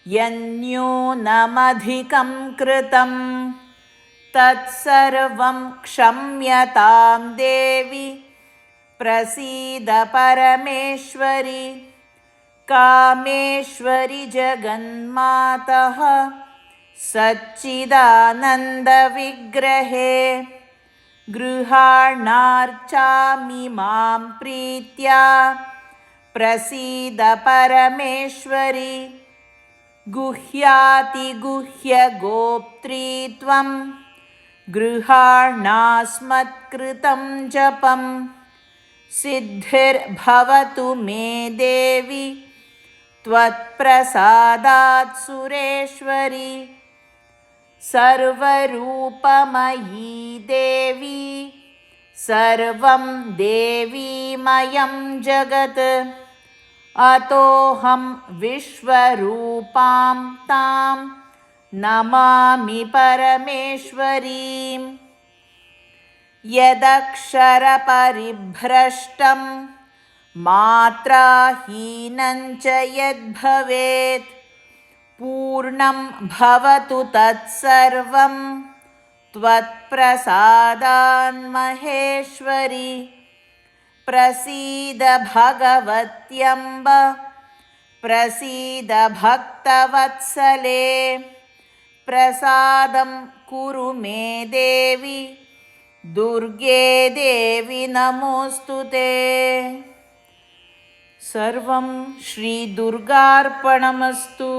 यन्न्यूनमधिकं कृतं तत्सर्वं क्षम्यतां देवि प्रसीद परमेश्वरि। कामेश्वरि जगन्मातः सच्चिदानन्दविग्रहे। गृहाणार्चामि मां प्रीत्या प्रसीद परमेश्वरि। गुह्यातिगुह्यगोप्त्री त्वं गृहाणास्मत्कृतं जपं। सिद्धिर्भवतु मे देवि त्वत्प्रसादात् सुरेश्वरि। सर्वरूपमयी देवी सर्वं देवीमयं जगत्। अतोऽहं विश्वरूपां तां नमामि परमेश्वरीं। यदक्षरपरिभ्रष्टं मात्राहीनं च यद्भवेत् पूर्णं भवतु तत्सर्वं त्वत्प्रसादान्महेश्वरि। प्रसीद भगवत्यम्ब प्रसीद भक्तवत्सले। प्रसादं कुरु मे देवि दुर्गे देवि नमोऽस्तु ते। सर्वं श्रीदुर्गार्पणमस्तु।